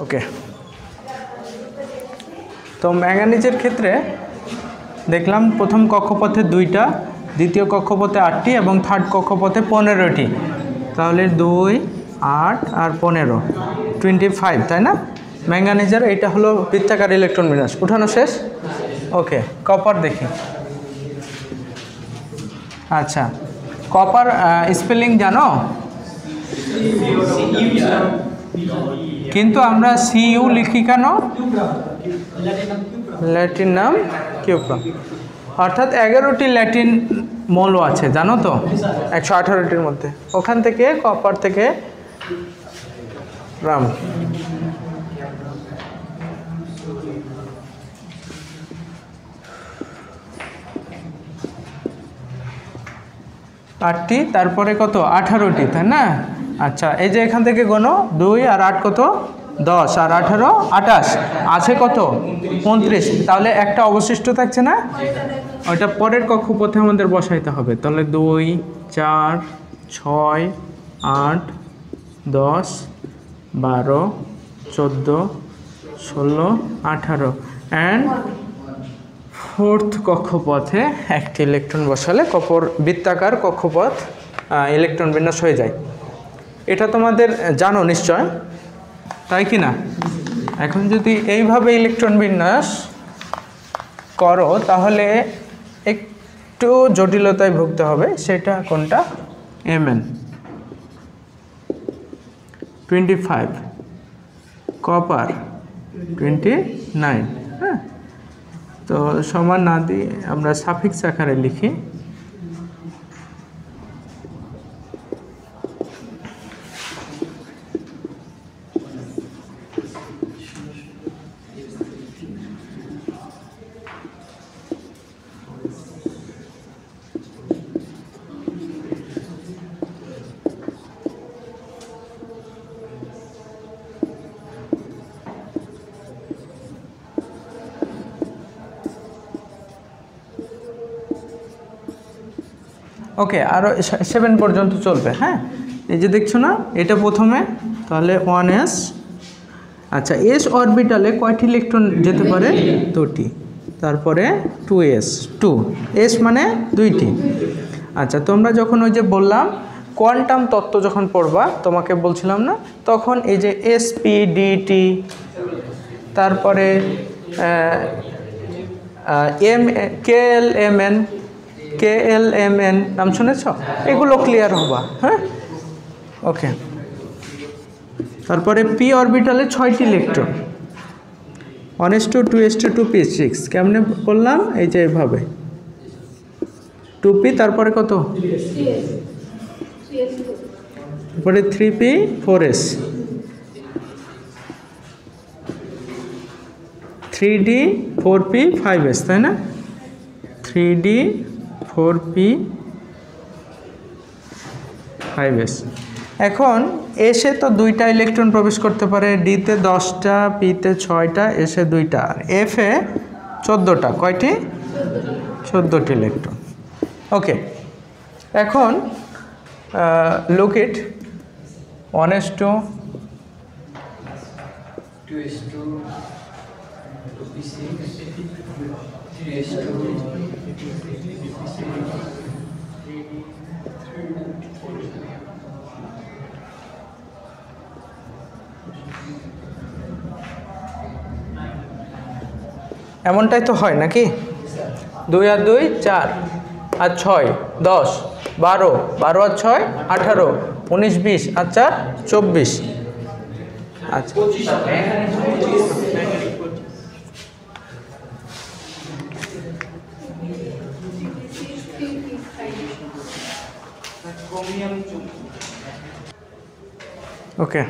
ওকে, তো ম্যাঙ্গানিজের ক্ষেত্রে দেখলাম প্রথম কক্ষপথে 2টা, দ্বিতীয় কক্ষপথে 8টি এবং থার্ড কক্ষপথে 15টি। তাহলে 2, 8 আর 15, 25, তাই না? ম্যাঙ্গানিজের এইটা হলো বৃত্তাকার ইলেকট্রন বিন্যাস। উঠানো শেষ? ওকে, কপার দেখি। আচ্ছা, কপার স্পেলিং জানো? কিন্তু আমরা সিইউ লিখি কেন? ল্যাটিন নাম কিউপ্রাম, অর্থাৎ 11টি ল্যাটিন মৌল আছে, জানো তো? 118টির মধ্যে। ওখান থেকে কপার থেকে রাম। আটটি, তারপরে কত? 18টি, তাই না? আচ্ছা, এই যে এখান থেকে গোনো, 2 আর 8 কত? 10 আর 18, 28, আছে কত? 29। তাহলে একটা অবশিষ্ট থাকছে না? ওইটা পরের কক্ষপথে আমাদের বসাইতে হবে। তাহলে 2, 4, 6, 8, 10, 12, 14, 16, 18 অ্যান্ড ফোর্থ কক্ষপথে একটি ইলেকট্রন বসালে কপার বৃত্তাকার কক্ষপথ ইলেকট্রন বিন্যাস হয়ে যায়। এটা তোমাদের জানো নিশ্চয়, তাই কি না? এখন যদি এইভাবে ইলেকট্রন বিন্যাস করো তাহলে একটু জটিলতায় ভুগতে হবে। সেটা কোনটা? Mn 25, copper 29। হ্যাঁ, তো সমান না দিয়ে আমরা সাফিক্স আকারে লিখি। ওকে, আরও 7 পর্যন্ত চলবে। হ্যাঁ, এই যে দেখছো না, এটা প্রথমে, তাহলে 1s। আচ্ছা, এস অরবিটালে কয়টি ইলেকট্রন যেতে পারে? 2টি। তারপরে 2s, 2 এস মানে 2টি। আচ্ছা, তোমরা যখন ওই যে বললাম কোয়ান্টাম তত্ত্ব যখন পড়বা, তোমাকে বলছিলাম না, তখন এই যে sp-dT, তারপরে KLMN নাম শুনেছ? এগুলো ক্লিয়ার হবা। হ্যাঁ, ওকে। তারপরে পি অরবিটালে 6টি ইলেকট্রন, 1s2, 2s2, 2p6। কেমনে করলাম? এই যে এইভাবে 2p, তারপরে কত? তারপরে 3p, 4s, 3d, 4p, 5s, তাই না? 3d, 4p, 5s। এখন এসে তো 2টা ইলেকট্রন প্রবেশ করতে পারে, ডিতে 10টা, পিতে 6টা, এসে 2টা, আর এফে 14টা। কয়টি? 14টি ইলেকট্রন। ওকে, এখন লুক ইট 1s2, 2s2, 2p6, 3s2, 2p6, এমনটাই তো হয় নাকি? 2 আর 2, 4 আর 6, 10, 12, 12 আর 6, 18, 19, 20 আর 4, 24। আচ্ছা, ওকে।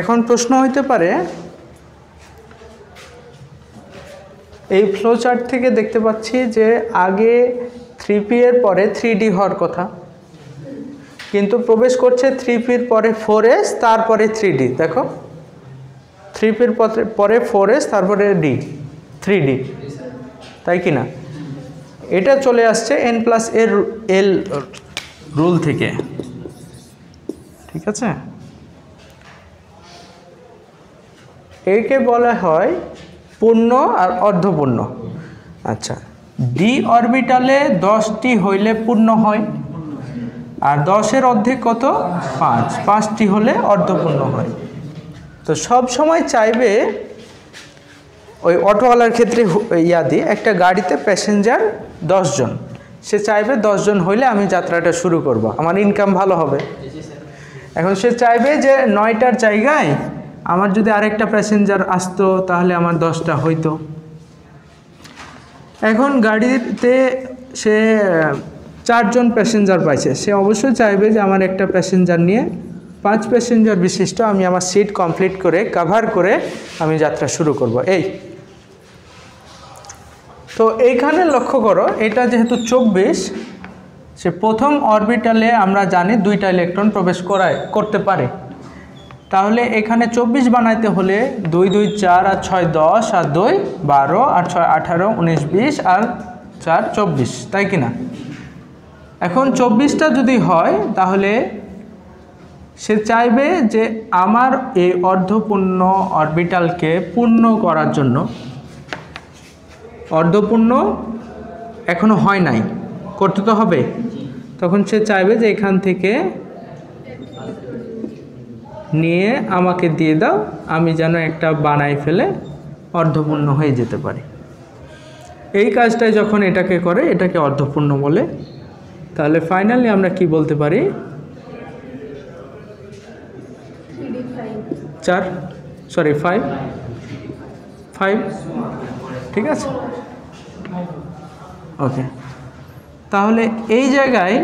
এখন প্রশ্ন হইতে পারে, এই ফ্লো চার্ট থেকে দেখতে পাচ্ছি যে আগে 3p এর পরে 3d হওয়ার কথা, কিন্তু প্রবেশ করছে 3p এর পরে 4s, তারপরে 3d। দেখো 3p পরে 4s তারপরে d 3d, তাই কি না? এটা চলে আসছে n+l রুল থেকে, ঠিক আছে? একে বলা হয় পূর্ণ আর অর্ধপূর্ণ। আচ্ছা, ডি অরবিটালে 10টি হইলে পূর্ণ হয়, আর 10-এর অর্ধেক কত? 5, 5টি হলে অর্ধপূর্ণ হয়। তো সব সময় চাইবে ওই অটোওয়ালার ক্ষেত্রে ইয়াদি একটা গাড়িতে প্যাসেঞ্জার 10 জন, সে চাইবে 10 জন হইলে আমি যাত্রাটা শুরু করব, আমার ইনকাম ভালো হবে। এখন সে চাইবে যে 9টার জায়গায় আমার যদি আরেকটা প্যাসেঞ্জার আসতো তাহলে আমার 10টা হইতো। এখন গাড়িতে সে 4 জন প্যাসেঞ্জার পাইছে, সে অবশ্যই চাইবে যে আমার একটা প্যাসেঞ্জার নিয়ে 5 প্যাসেঞ্জার বিশিষ্ট আমি আমার সিট কমপ্লিট করে কভার করে আমি যাত্রা শুরু করব। এই তো এইখানে লক্ষ্য করো, এটা যেহেতু 24, সে প্রথম অরবিটালে আমরা জানি 2টা ইলেকট্রন প্রবেশ করতে পারে। তাহলে এখানে 24 বানাইতে হলে 2 2 4 আর 6 10 আর 2 12 আর 6 18 19 20 আর 4 24, তাই কি না? এখন 24টা যদি হয় তাহলে সে চাইবে যে আমার এই অর্ধপূর্ণ অরবিটালকে পূর্ণ করার জন্য, অর্ধপূর্ণ এখনো হয় নাই, করতে তো হবে। তখন সে চাইবে যে এখান থেকে নিয়ে আমাকে দিয়ে দাও, আমি যেন একটা বানাই ফেলে অর্ধপূর্ণ হয়ে যেতে পারি। এই কাজটাই যখন এটাকে করে, এটাকে অর্ধপূর্ণ বলে। তাহলে ফাইনালি আমরা কি বলতে পারি? 5, ঠিক আছে, ওকে। তাহলে এই জায়গায়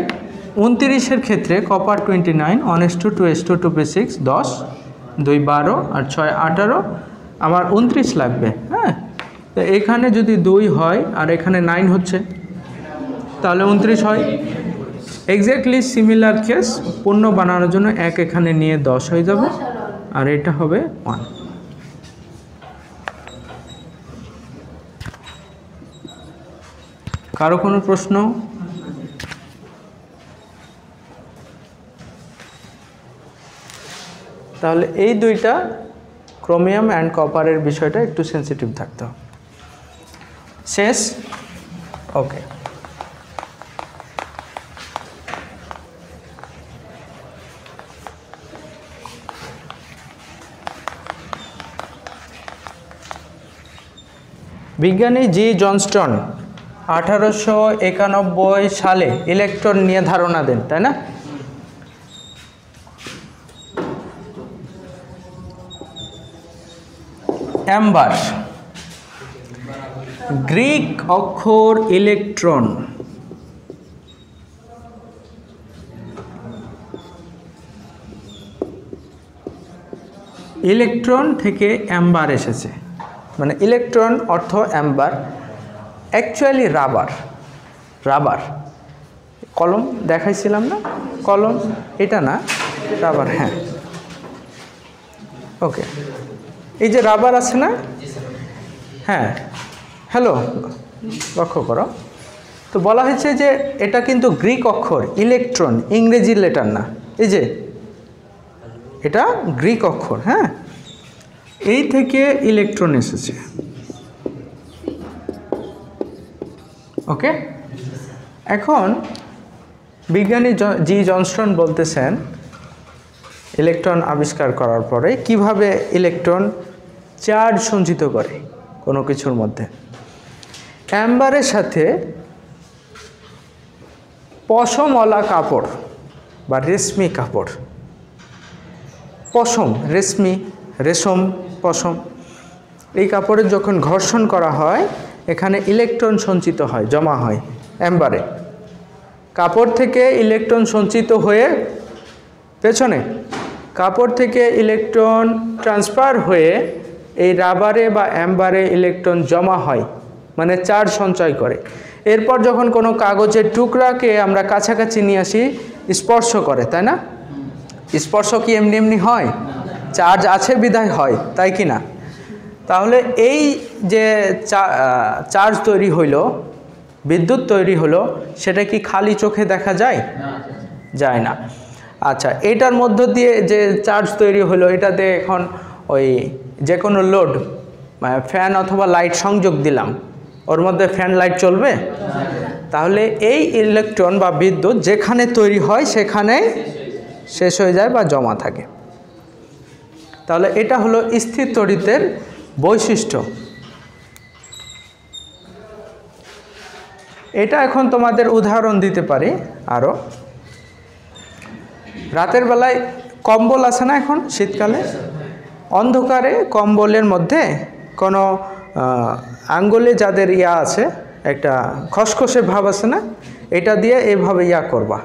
29-এর ক্ষেত্রে কপার 29, 1:2, 2:2, 2p6, 10, 2 12 আর 6 18, আমার 29 লাগবে। হ্যাঁ, তো এখানে যদি 2 হয় আর এখানে 9 হচ্ছে, তাহলে 29 হয়। এক্স্যাক্টলি সিমিলার কেস, পূর্ণ বানানোর জন্য 1 এখানে নিয়ে 10 হয়ে যাবে, আর এটা হবে 1। কারো কোনো প্রশ্ন? তাহলে এই দুইটা ক্রোমিয়াম অ্যান্ড কপারের বিষয়টা একটু সেন্সিটিভ থাকতে হবে। শেষ? ওকে। বিজ্ঞানী জি জনস্টন 1891 সালে ইলেকট্রন নিয়ে ধারণা দেন, তাই না? অ্যাম্বার, গ্রিক অক্ষর ইলেকট্রন, ইলেকট্রন থেকে অ্যাম্বার এসেছে। মানে ইলেকট্রন অর্থ অ্যাম্বার, অ্যাকচুয়ালি রাবার। কলম দেখাইছিলাম না, কলম এটা না, রাবার। হ্যাঁ, ওকে। এই যে রাবার আছে না, হ্যাঁ, হ্যালো, লক্ষ্য করো। তো বলা হয়েছে যে এটা কিন্তু গ্রিক অক্ষর, ইলেকট্রন ইংরেজি লেটার না, এই যে এটা গ্রিক অক্ষর। হ্যাঁ, এই থেকে ইলেকট্রন এসেছে। ওকে। এখন বিজ্ঞানী জি জনস্টন বলতেছেন ইলেকট্রন আবিষ্কার করার পরে কিভাবে ইলেকট্রন চার্জ সঞ্চিত করে কোনো কিছুর মধ্যে। অ্যাম্বারের সাথে পশমওয়ালা কাপড় বা রেশমি কাপড়, পশম, রেশম, পশম, এই কাপড়ের যখন ঘর্ষণ করা হয় এখানে ইলেকট্রন সঞ্চিত হয়, জমা হয় অ্যাম্বারে। কাপড় থেকে ইলেকট্রন সঞ্চিত হয়ে পেছনে, কাপড় থেকে ইলেকট্রন ট্রান্সফার হয়ে এই রাবারে বা অ্যাম্বারে ইলেকট্রন জমা হয়, মানে চার্জ সঞ্চয় করে। এরপর যখন কোনো কাগজের টুকরাকে আমরা কাছাকাছি নিয়ে আসি, স্পর্শ করে, তাই না? স্পর্শ কি এমনি এমনি হয়? চার্জ আছে বিধায় হয়, তাই কি না? তাহলে এই যে চার্জ তৈরি হইল, বিদ্যুৎ তৈরি হলো, সেটা কি খালি চোখে দেখা যায়? যায় না। আচ্ছা, এটার মধ্য দিয়ে যে চার্জ তৈরি হলো, এটাতে এখন ওই যে কোনো লোড, ফ্যান অথবা লাইট সংযোগ দিলাম, ওর মধ্যে ফ্যান লাইট চলবে? তাহলে এই ইলেকট্রন বা বিদ্যুৎ যেখানে তৈরি হয় সেখানে শেষ হয়ে যায় বা জমা থাকে। তাহলে এটা হলো স্থির তড়িতের বৈশিষ্ট্য। এটা এখন তোমাদের উদাহরণ দিতে পারি আরও। রাতের বেলায় কম্বল আছে না, এখন শীতকালে অন্ধকারে কম্বলের মধ্যে কোনো আঙ্গুলে যাদের ইয়া আছে, একটা খসখসে ভাব আছে না, এটা দিয়ে এভাবে ইয়া করবা,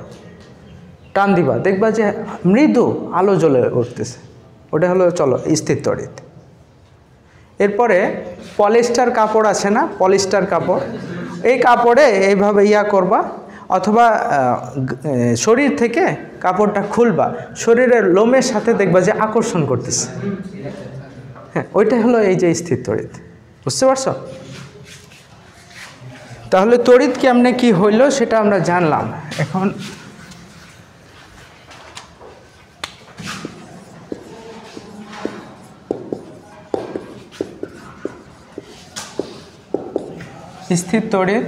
টান দিবা, দেখবা যে মৃদু আলো জ্বলে উঠতেছে, ওটা হলো চলো স্থির তড়িৎ। এরপরে পলিস্টার কাপড় আছে না, পলিস্টার কাপড়, এই কাপড়ে এইভাবে ইয়া করবা, অথবা শরীর থেকে কাপড়টা খুলবা, শরীরের লোমের সাথে দেখবা যে আকর্ষণ করতেছে, হ্যাঁ, ওইটাই হলো এই যে স্থির তড়িৎ। বুঝতে পারছো? তাহলে তড়িৎ কেমনে কি হইল সেটা আমরা জানলাম। এখন স্থির তড়িৎ,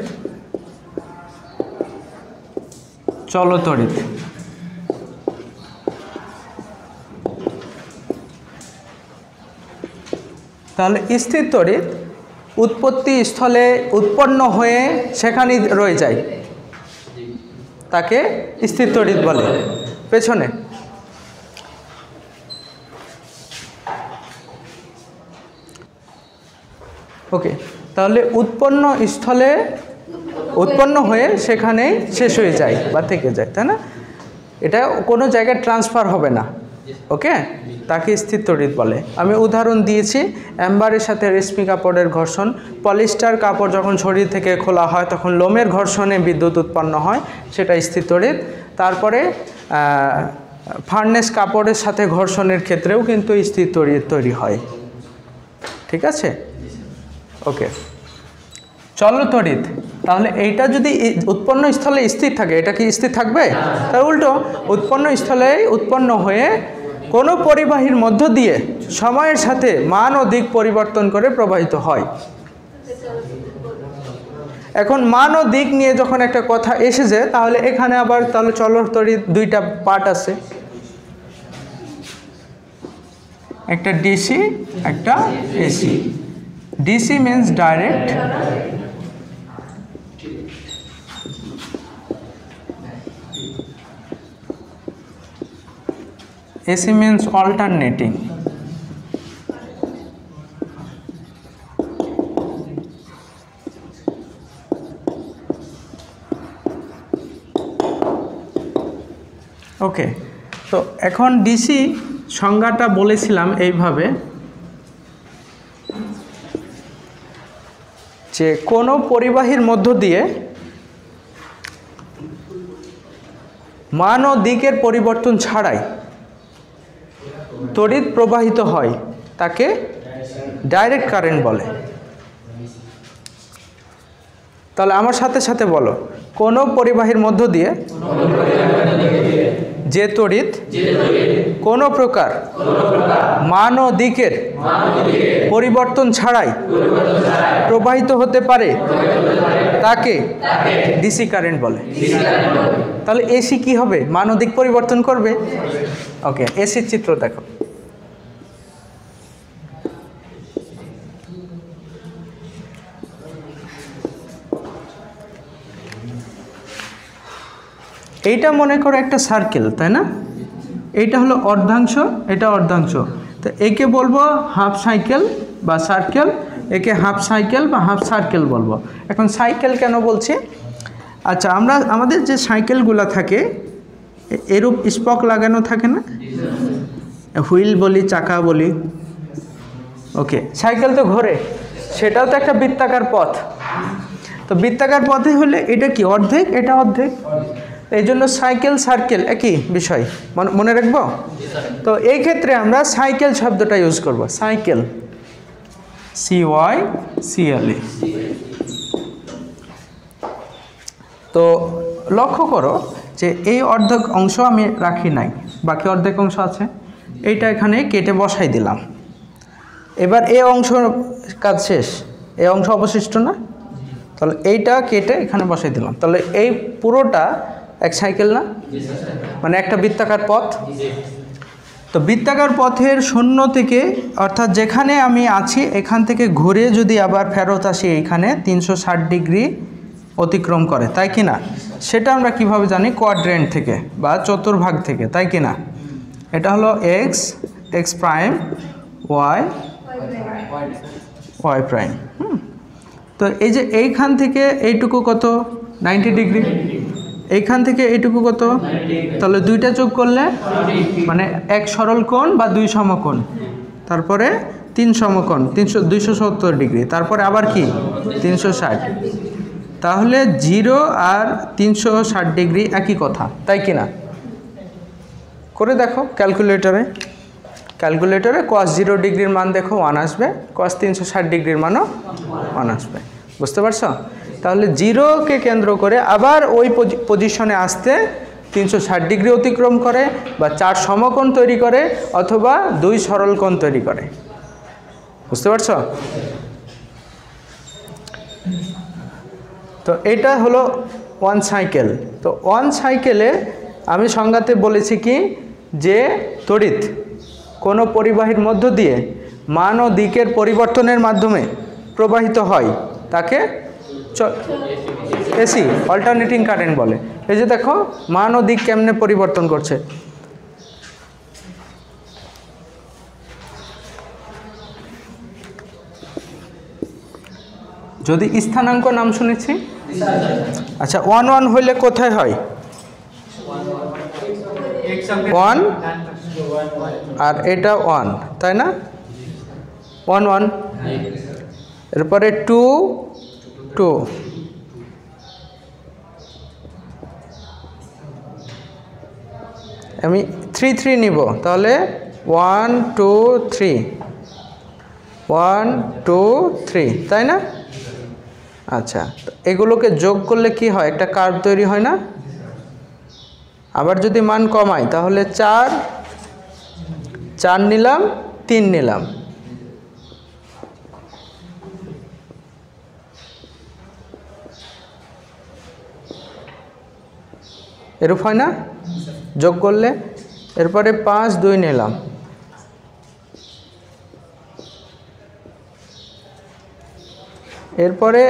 চল তড়িৎ। তাহলে স্থির তড়িৎ উৎপত্তি স্থলে উৎপন্ন হয়ে সেখানেই রয়ে যায়, তাকে স্থির তড়িৎ বলে। পেছনে ওকে, তাহলে উৎপন্ন স্থলে উৎপন্ন হয়ে সেখানেই শেষ হয়ে যায় বা থেকে যায়, তাই না? এটা কোনো জায়গায় ট্রান্সফার হবে না, ওকে, তাকে স্থির তড়িৎ বলে। আমি উদাহরণ দিয়েছি, অ্যাম্বারের সাথে রেশমি কাপড়ের ঘর্ষণ, পলিস্টার কাপড় যখন শরীর থেকে খোলা হয় তখন লোমের ঘর্ষণে বিদ্যুৎ উৎপন্ন হয়, সেটা স্থির তড়িৎ। তারপরে ফার্নেস কাপড়ের সাথে ঘর্ষণের ক্ষেত্রেও কিন্তু স্থির তড়িৎ তৈরি হয়। ঠিক আছে, ওকে। চল তড়িৎ, তাহলে এইটা যদি উৎপন্ন স্থলে স্থির থাকে, এটা কি স্থির থাকবে? তার উল্টো, উৎপন্ন স্থলে উৎপন্ন হয়ে কোনো পরিবাহীর মধ্য দিয়ে সময়ের সাথে মান ও দিক পরিবর্তন করে প্রবাহিত হয়। এখন মান ও দিক নিয়ে যখন একটা কথা এসেছে, তাহলে এখানে আবার তাহলে চল তড়িৎ দুইটা পার্ট আছে, একটা ডিসি, একটা AC. DC means direct, AC means alternating. ওকে, তো এখন ডিসি সংজ্ঞাটা বলেছিলাম এইভাবে যে কোনো পরিবাহীর মধ্য দিয়ে মান ও দিকের পরিবর্তন ছাড়াই তড়িৎ প্রবাহিত হয়, তাকে ডাইরেক্ট কারেন্ট বলে। তাহলে আমার সাথে সাথে বলো, কোনো পরিবাহীর মধ্য দিয়ে যে তড়িৎ কোনো প্রকার মান ও দিকের পরিবর্তন ছাড়াই প্রবাহিত হতে পারে, তাকে ডিসি কারেন্ট বলে। তাহলে এসি কি হবে? মান ও দিক পরিবর্তন করবে। ওকে, এসির চিত্র দেখো। এইটা মনে করো একটা সার্কেল, তাই না? এইটা হলো অর্ধাংশ, এটা অর্ধাংশ, তো একে বলবো হাফ সাইকেল বা সার্কেল, একে হাফ সাইকেল বা হাফ সার্কেল বলবো। এখন সাইকেল কেন বলছি? আচ্ছা, আমাদের যে সাইকেলগুলো থাকে এরূপ স্পক লাগানো থাকে না, হুইল বলি, চাকা বলি, ওকে, সাইকেল তো ঘোরে, সেটাও তো একটা বৃত্তাকার পথ। তো বৃত্তাকার পথে হলে এটা কি অর্ধেক, এটা অর্ধেক, এই জন্য সাইকেল সার্কেল একই বিষয়, মনে রাখবো। তো এই ক্ষেত্রে আমরা সাইকেল শব্দটা ইউজ করব, সাইকেল। CYCLE। তো লক্ষ্য করো যে এই অর্ধেক অংশ আমি রাখি নাই, বাকি অর্ধেক অংশ আছে, এইটা এখানে কেটে বসাই দিলাম। এবার এই অংশ কাজ শেষ, এই অংশ অবশিষ্ট না, তাহলে এইটা কেটে এখানে বসাই দিলাম। তাহলে এই পুরোটা এক সাইকেল না, মানে একটা বৃত্তাকার পথ। তো বৃত্তাকার পথের শূন্য থেকে, অর্থাৎ যেখানে আমি আছি এখান থেকে ঘুরে যদি আবার ফেরত আসি এইখানে 360 ডিগ্রি অতিক্রম করে, তাই কি না? সেটা আমরা কিভাবে জানি? কোয়াড্রেন্ট থেকে বা চতুর্ভাগ থেকে, তাই কি না? এটা হলো এক্স প্রাইম, ওয়াই প্রাইম। তো এই যে এইখান থেকে এইটুকু কত? 90 ডিগ্রি। এইখান থেকে এইটুকু কত? তাহলে দুইটা যোগ করলে মানে এক সরল কোণ বা দুই সমকোণ, তারপরে 3 সমকোণ 270 ডিগ্রি, তারপরে আবার কি 360। তাহলে 0 আর 360 ডিগ্রি একই কথা, তাই কি না? করে দেখো ক্যালকুলেটরে, cos 0 ডিগ্রির মান দেখো 1 আসবে, cos 360 ডিগ্রির মানও 1 আসবে। বুঝতে পারছো? তাহলে 0কে কেন্দ্র করে আবার ওই পজিশনে আসতে 360 ডিগ্রি অতিক্রম করে, বা 4 সমকোণ তৈরি করে, অথবা 2 সরল কোণ তৈরি করে। বুঝতে পারছো? তো এটা হলো 1 সাইকেল। তো 1 সাইকেলে আমি সংজ্ঞাতে বলেছি কি, যে তড়িৎ কোনো পরিবাহীর মধ্য দিয়ে মান ও দিকের পরিবর্তনের মাধ্যমে প্রবাহিত হয় তাকে এসি, অল্টারনেটিং কারেন্ট বলে। এই যে দেখো মান ও দিক কেমনে পরিবর্তন করছে। যদি স্থানাঙ্ক নাম শুনেছি, আচ্ছা 1 হইলে কোথায় হয়? 1 আর এটা 1, তাই না? 1 এরপরে 2 2, আমি 3 3 নিব, তাহলে 1 2 3 1 2 3, তাই না? আচ্ছা, এগুলোকে যোগ করলে কি হয়? একটা কার্ভ তৈরি হয় না? আবার যদি মান কমাই তাহলে 4 4 নিলাম, 3 নিলাম, এরূপ হয় না যোগ করলে? এরপরে 5 2 নিলাম, এরপরে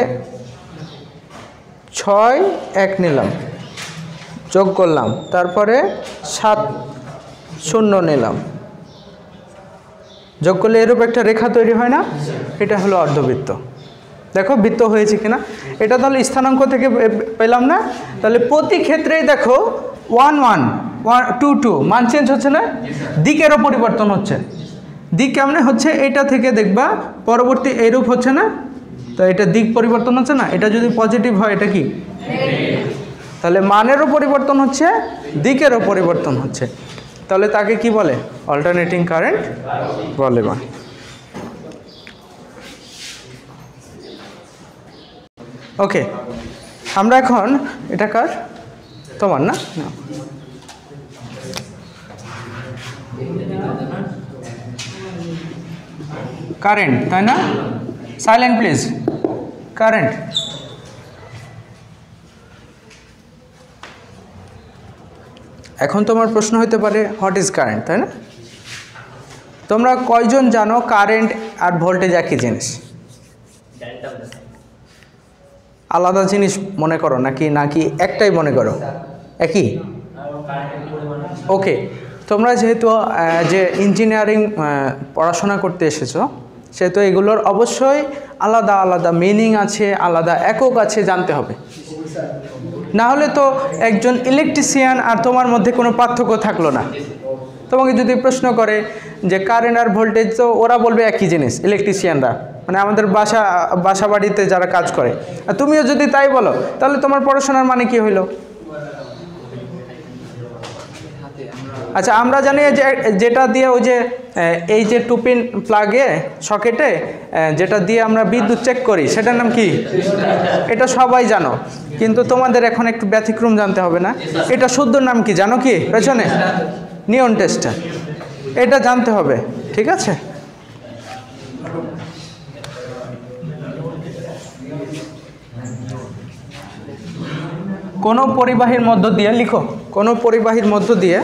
6 1 নিলাম, যোগ করলাম, তারপরে 7 0 নিলাম, যোগ করলে এরূপ একটা রেখা তৈরি হয় না? এটা হলো অর্ধবৃত্ত। দেখো বৃত্ত হয়েছে কিনা। এটা তাহলে স্থানাঙ্ক থেকে পেলাম না? তাহলে প্রতি ক্ষেত্রেই দেখো 1 1 2 2 মান চেঞ্জ হচ্ছে না? দিকেরও পরিবর্তন হচ্ছে। দিক কেমনে হচ্ছে? এটা থেকে দেখবা পরবর্তী এইরূপ হচ্ছে না? তো এটা দিক পরিবর্তন হচ্ছে না? এটা যদি পজিটিভ হয় এটা কি? তাহলে মানেরও পরিবর্তন হচ্ছে, দিকেরও পরিবর্তন হচ্ছে, তাহলে তাকে কি বলে? অল্টারনেটিং কারেন্ট বলে। ওকে, আমরা এখন এটা কার? তোমার না? কারেন্ট, তাই না? Silent please. কারেন্ট। এখন তোমার প্রশ্ন হতে পারে হোয়াট ইজ কারেন্ট, তাই না? তোমরা কয়জন জানো কারেন্ট আর ভোল্টেজ একই জিনিস? আলাদা জিনিস মনে করো নাকি নাকি একটাই মনে করো? একই। ওকে, তোমরা যেহেতু যে ইঞ্জিনিয়ারিং পড়াশোনা করতে এসেছো, সেহেতু এগুলোর অবশ্যই আলাদা আলাদা মিনিং আছে, আলাদা একক আছে, জানতে হবে। না হলে তো একজন ইলেকট্রিশিয়ান আর তোমার মধ্যে কোনো পার্থক্য থাকলো না। তোমাকে যদি প্রশ্ন করে যে কারেন্ট আর ভোল্টেজ, তো ওরা বলবে একই জিনিস, ইলেকট্রিশিয়ানরা, মানে আমাদের বাসা বাড়িতে যারা কাজ করে। আর তুমিও যদি তাই বলো, তাহলে তোমার পড়াশোনার মানে কি হইলো? আচ্ছা আমরা জানি যে যেটা দিয়ে ওই যে এই যে টুপিন প্লাগে সকেটে যেটা দিয়ে আমরা বিদ্যুৎ চেক করি সেটার নাম কি? এটা সবাই জানো, কিন্তু তোমাদের এখন একটু ব্যতিক্রম জানতে হবে না। এটা শুদ্ধ নাম কি জানো কি? পেছনে নিয়ন টেস্টার, এটা জানতে হবে, ঠিক আছে? কোনো পরিবাহীর মধ্য দিয়ে, লিখো, কোনো পরিবাহীর মধ্য দিয়ে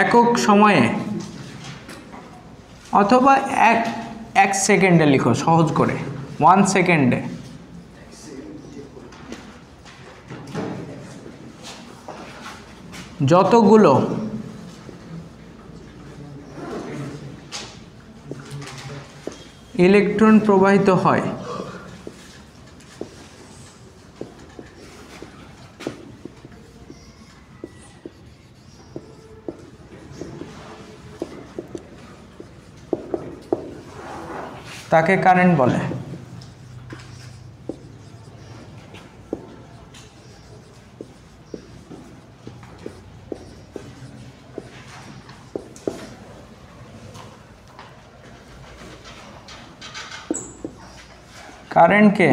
একক সময়ে অথবা এক সেকেন্ডে, লিখো সহজ করে, 1 সেকেন্ডে যতগুলো ইলেকট্রন প্রবাহিত হয় তাকে কারেন্ট বলে। কারেন্টকে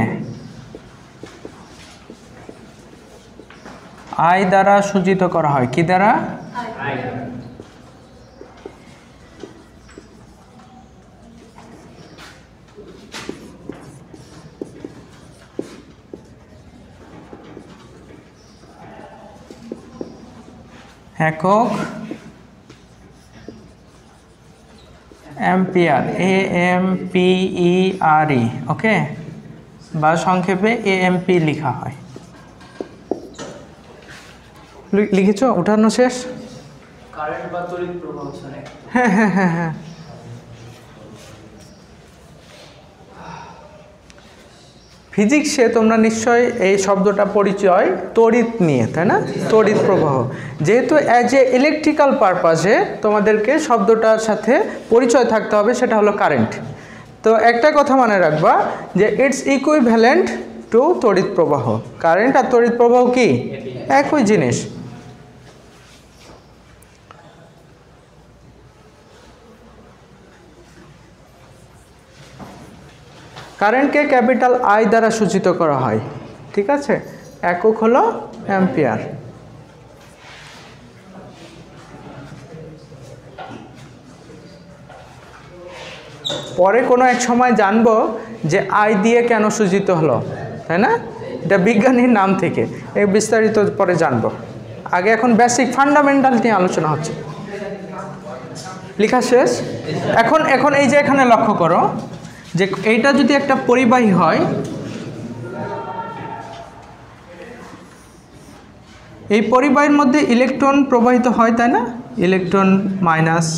আই দ্বারা সূচিত করা হয়, কি দ্বারা? একক অ্যাম্পিয়ার, AMPERE, ওকে, বা সংক্ষেপে AMP লেখা হয়। লিখেছো? উঠানো শেষ? কারেন্ট বা তড়িৎ প্রবাহ ছাড়া। হ্যাঁ হ্যাঁ হ্যাঁ হ্যাঁ। ফিজিক্সে তোমরা নিশ্চয়ই এই শব্দটা পরিচয় তড়িৎ নিয়ে, তাই না? তড়িৎ প্রবাহ, যেহেতু অ্যাজ এ ইলেকট্রিক্যাল পারপাসে তোমাদেরকে শব্দটার সাথে পরিচয় থাকতে হবে, সেটা হলো কারেন্ট। তো একটা কথা মনে রাখবা যে ইটস ইকুইভ্যালেন্ট টু তড়িৎ প্রবাহ। কারেন্ট আর তড়িৎ প্রবাহ কি একই জিনিস। কারেন্টকে ক্যাপিটাল আই দ্বারা সূচিত করা হয়, ঠিক আছে? একক হলো অ্যাম্পিয়ার। পরে কোনো এক সময় জানবো যে আই দিয়ে কেন সূচিত হলো, তাই না? এটা বিজ্ঞানীর নাম থেকে, এই বিস্তারিত পরে জানবো। আগে এখন বেসিক ফান্ডামেন্টাল নিয়ে আলোচনা হচ্ছে। লেখা শেষ? এখন এই যে এখানে লক্ষ্য করো যে এইটা যদি একটা পরিবাহী হয়, এই পরিবাহীর মধ্যে ইলেকট্রন প্রবাহিত হয়, তাই না? ইলেকট্রন মাইনাস,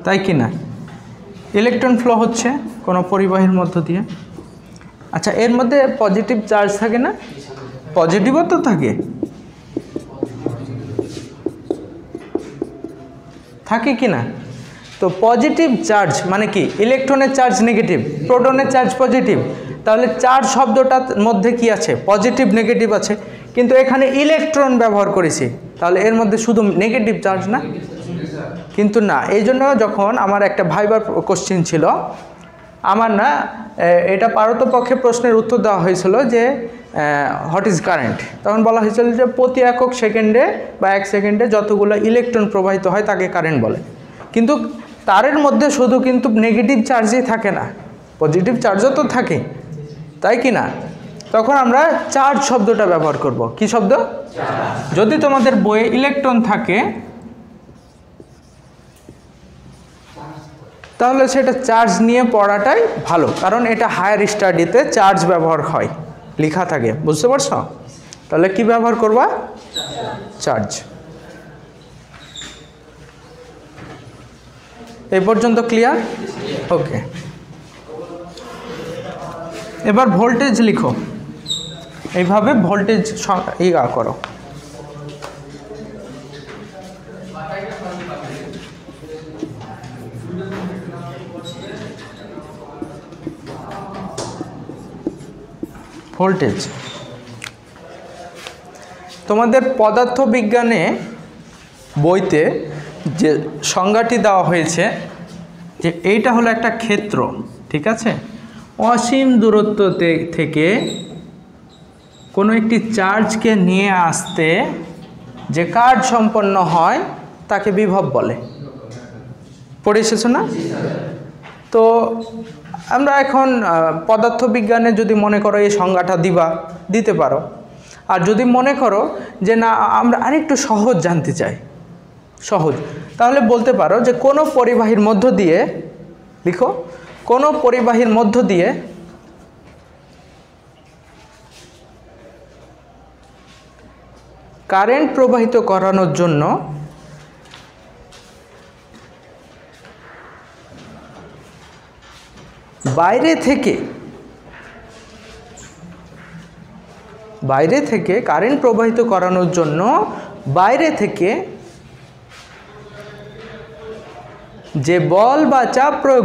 তাই কি না? ইলেকট্রন ফ্লো হচ্ছে কোনো পরিবাহীর মধ্য দিয়ে। আচ্ছা, এর মধ্যে পজিটিভ চার্জ থাকে না? পজিটিভও তো থাকে, থাকে কি না? তো পজিটিভ চার্জ মানে কি? ইলেকট্রনের চার্জ নেগেটিভ, প্রোটনের চার্জ পজিটিভ। তাহলে চার্জ শব্দটার মধ্যে কি আছে? পজিটিভ নেগেটিভ আছে, কিন্তু এখানে ইলেকট্রন ব্যবহার করেছি, তাহলে এর মধ্যে শুধু নেগেটিভ চার্জ না? কিন্তু না। এই জন্য যখন আমার একটা ভাইবার কোশ্চেন ছিল, আমার না এটা পারতপক্ষে প্রশ্নের উত্তর দেওয়া হয়েছিল যে হোয়াট ইজ কারেন্ট, তখন বলা হয়েছিল যে প্রতি একক সেকেন্ডে বা 1 সেকেন্ডে যতগুলো ইলেকট্রন প্রবাহিত হয় তাকে কারেন্ট বলে। কিন্তু তারের মধ্যে শুধু কিন্তু নেগেটিভ চার্জই থাকে না, পজিটিভ চার্জও তো থাকে, তাই কি না? তখন আমরা চার্জ শব্দটা ব্যবহার করব। কি শব্দ? যদি তোমাদের বইয়ে ইলেকট্রন থাকে তাহলে সেটা চার্জ নিয়ে পড়াটাই ভালো, কারণ এটা হায়ার স্টাডিতে চার্জ ব্যবহার হয়, লেখা থাকে, বুঝতে পারছো? তাহলে কি ব্যবহার করবা? চার্জ। এই পর্যন্ত ক্লিয়ার? ওকে, এবার ভোল্টেজ লিখো, এইভাবে ভোল্টেজ করো। ভোল্টেজ তোমাদের পদার্থবিজ্ঞানে বইতে যে সংজ্ঞাটি দেওয়া হয়েছে যে এইটা হলো একটা ক্ষেত্র, ঠিক আছে? অসীম দূরত্ব থেকে কোনো একটি চার্জকে নিয়ে আসতে যে কাজ সম্পন্ন হয় তাকে বিভব বলে। পড়ে এসেছো না? তো আমরা এখন পদার্থবিজ্ঞানে যদি মনে করো এই সংজ্ঞাটা দিতে পারো, আর যদি মনে করো যে না আমরা আরেকটু সহজ জানতে চাই, সহজ, তাহলে বলতে পারো যে কোনো পরিবাহীর মধ্য দিয়ে, লিখো, কোনো পরিবাহীর মধ্য দিয়ে কারেন্ট প্রবাহিত করানোর জন্য বাইরে থেকে কারেন্ট প্রবাহিত করানোর জন্য বাইরে থেকে যে বল বা চাপ প্রয়োগ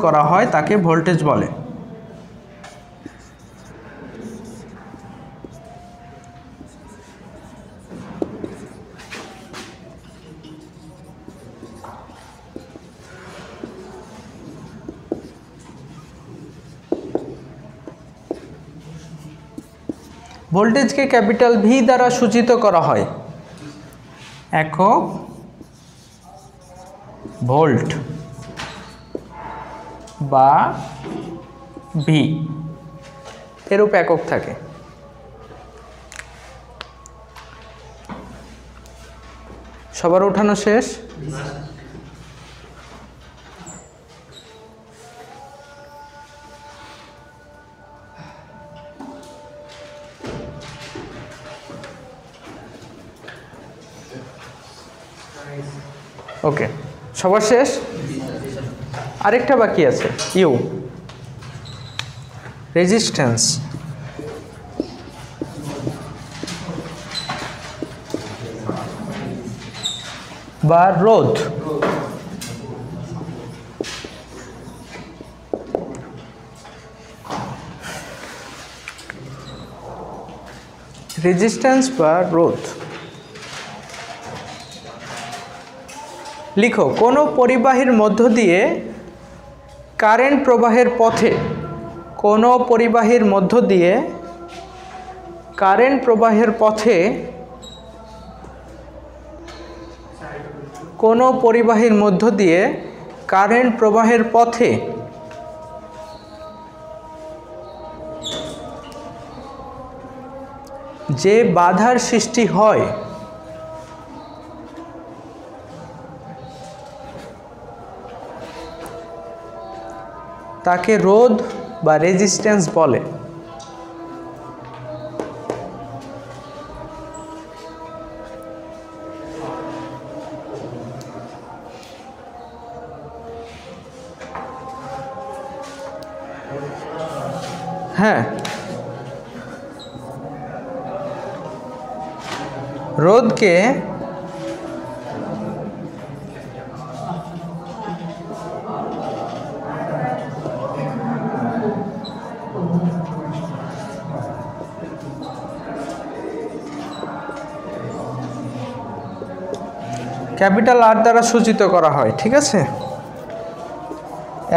করা হয় তাকে ভোল্টেজ বলে। ভোল্টেজকে ক্যাপিটাল ভি দ্বারা সূচিত করা হয়, একক ভোল্ট বা ভি, এরূপ একক থাকে। সবার উঠানো শেষ? ওকে, সবার শেষ? আরেকটা বাকি আছে, ইউ, রেজিস্ট্যান্স বা রোধ। রেজিস্ট্যান্স বা রোধ, লিখো, কোনো পরিবাহীর মধ্য দিয়ে কারেন্ট প্রবাহের পথে, কোনো পরিবাহীর মধ্য দিয়ে কারেন্ট প্রবাহের পথে, কোনো পরিবাহীর মধ্য দিয়ে কারেন্ট প্রবাহের পথে যে বাধার সৃষ্টি হয় তাকে রোধ বা রেজিস্ট্যান্স বলে। হ্যাঁ, রোধকে ক্যাপিটাল আর দ্বারা সূচিত করা হয়, ঠিক আছে?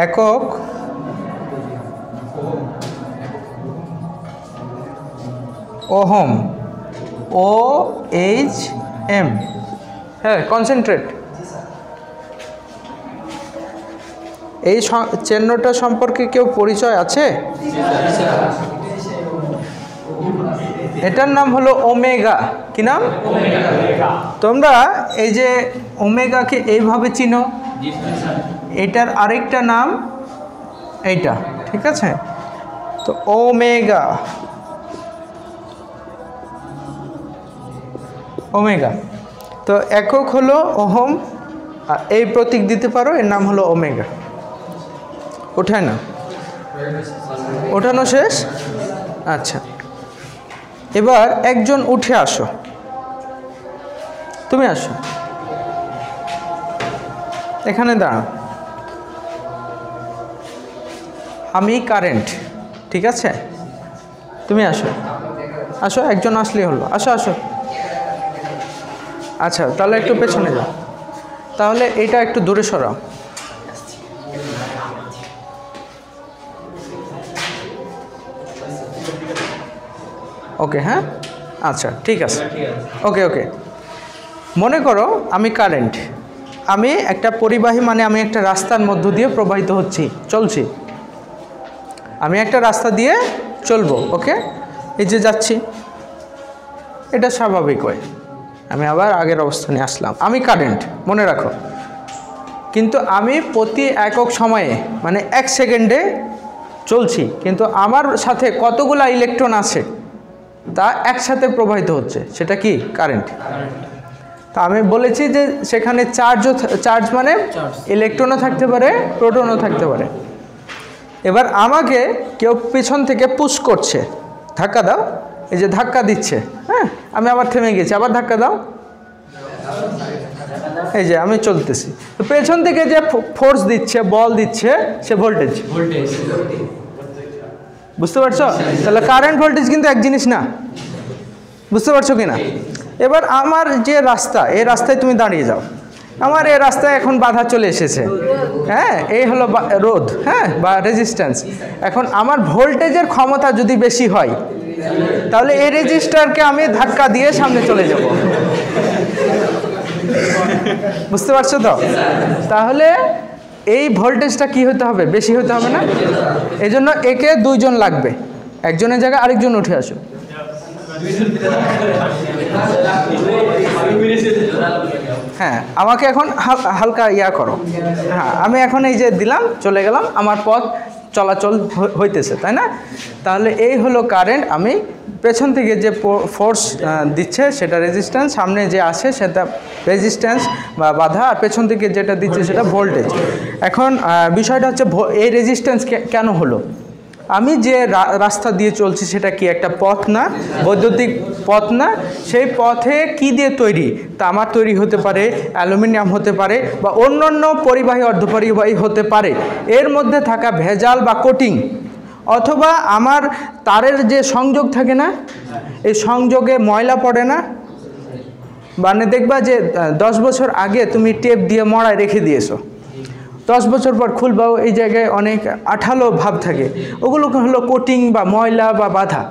একক ওহম, OHM। হ্যাঁ, কনসেন্ট্রেট। এই চিহ্নটা সম্পর্কে কেউ পরিচয় আছে? এটার নাম হলো ওমেগা। কি নাম? তোমরা এই যে ওমেগাকে এইভাবে চিনো, এটার আরেকটা নাম এইটা, ঠিক আছে? তো ওমেগা, ওমেগা তো একক হলো ওহম, আর এই প্রতীক দিতে পারো, এর নাম হলো ওমেগা। ওঠায় না, ওঠানো শেষ? আচ্ছা, এবার একজন উঠে আসো, তুমি আসো এখানে দাঁড়াও। আমি কারেন্ট, ঠিক আছে? তুমি আসো, আসো, একজন আসলেই হলো, আসো আসো। আচ্ছা, তাহলে একটু পেছনে যাও, তাহলে এটা একটু দূরে সরাও। ওকে, হ্যাঁ, আচ্ছা, ঠিক আছে, ওকে ওকে। মনে করো আমি কারেন্ট, আমি একটা পরিবাহী, মানে আমি একটা রাস্তার মধ্য দিয়ে প্রবাহিত হচ্ছি, চলছি, আমি একটা রাস্তা দিয়ে চলবো, ওকে? এই যে যাচ্ছি, এটা স্বাভাবিক হয়, আমি আবার আগের অবস্থানে আসলাম, আমি কারেন্ট, মনে রাখো। কিন্তু আমি প্রতি একক সময়ে, মানে 1 সেকেন্ডে চলছি, কিন্তু আমার সাথে কতগুলা ইলেকট্রন আছে তা একসাথে প্রবাহিত হচ্ছে, সেটা কি? কারেন্ট। তা আমি বলেছি যে সেখানে চার্জ মানে ইলেকট্রনও থাকতে পারে, প্রোটনও থাকতে পারে। এবার আমাকে কেউ পিছন থেকে পুশ করছে, ধাক্কা দাও, এই যে ধাক্কা দিচ্ছে, হ্যাঁ, আমি আবার থেমে গেছি, আবার ধাক্কা দাও, এই যে আমি চলতেছি। তো পেছন থেকে যে ফোর্স দিচ্ছে, বল দিচ্ছে, সে ভোল্টেজ। বুঝতে পারছো? তাহলে কারেন্ট ভোল্টেজ কিন্তু এক জিনিস না, বুঝতে পারছো কি না? এবার আমার যে রাস্তা, এই রাস্তায় তুমি দাঁড়িয়ে যাও, আমার এই রাস্তায় এখন বাধা চলে এসেছে, হ্যাঁ, এই হলো রোধ, হ্যাঁ, বা রেজিস্ট্যান্স। এখন আমার ভোল্টেজের ক্ষমতা যদি বেশি হয়, তাহলে এই রেজিস্টারকে আমি ধাক্কা দিয়ে সামনে চলে যাব। বুঝতে পারছো তো? তাহলে এই ভোল্টেজটা কি হতে হবে? বেশি হতে হবে না? এই জন্য একে 2 জন লাগবে, একজনের জায়গায় আরেকজন উঠে আসো। হ্যাঁ, আমাকে এখন হালকা ইয়া করো। হ্যাঁ, আমি এখন এই যে দিলাম, চলে গেলাম, আমার পথ চলাচল হইতেছে, তাই না? তাহলে এই হলো কারেন্ট। আমি পেছন থেকে যে ফোর্স দিচ্ছে সেটা রেজিস্ট্যান্স, সামনে যে আসে সেটা রেজিস্ট্যান্স বা বাধা, আর পেছন থেকে যেটা দিচ্ছে সেটা ভোল্টেজ। এখন বিষয়টা হচ্ছে এই রেজিস্ট্যান্স কেন হলো? আমি যে রাস্তা দিয়ে চলছি সেটা কি একটা পথ না? বৈদ্যুতিক পথ না? সেই পথে কি দিয়ে তৈরি? তামার তৈরি হতে পারে, অ্যালুমিনিয়াম হতে পারে, বা অন্যান্য পরিবাহী অর্ধপরিবাহী হতে পারে। এর মধ্যে থাকা ভেজাল বা কোটিং, অথবা আমার তারের যে সংযোগ থাকে না, এই সংযোগে ময়লা পড়ে না, মানে দেখবা যে 10 বছর আগে তুমি টেপ দিয়ে মড়ায় রেখে দিয়েছো, 10 বছর পর খুলবাও, এই জায়গায় অনেক আঠালো ভাব থাকে, ওগুলো হলো কোটিং বা ময়লা বা বাধা,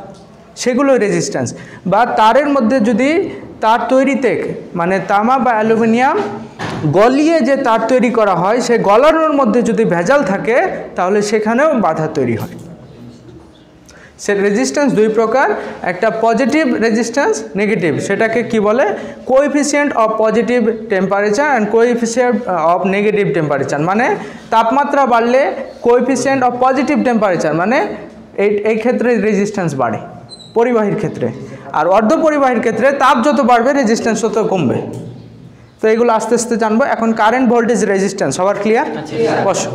সেগুলো রেজিস্ট্যান্স। বা তারের মধ্যে যদি তার তৈরিতে, মানে তামা বা অ্যালুমিনিয়াম গলিয়ে যে তার তৈরি করা হয়, সে গলানোর মধ্যে যদি ভেজাল থাকে, তাহলে সেখানেও বাধা তৈরি হয়। সে রেজিস্ট্যান্স 2 প্রকার, একটা পজিটিভ রেজিস্ট্যান্স, নেগেটিভ। সেটাকে কি বলে? Coefficient of positive temperature and coefficient of negative temperature. মানে তাপমাত্রা বাড়লে কোএফিসিয়েন্ট অফ পজিটিভ টেম্পারেচার, মানে এই ক্ষেত্রে রেজিস্ট্যান্স বাড়ে পরিবাহীর ক্ষেত্রে, আর অর্ধপরিবাহীর ক্ষেত্রে তাপ যত বাড়বে রেজিস্ট্যান্স তত কমবে। তো এগুলো আস্তে আস্তে জানবো। এখন কারেন্ট, ভোল্টেজ, রেজিস্ট্যান্স সবার ক্লিয়ার? বসো।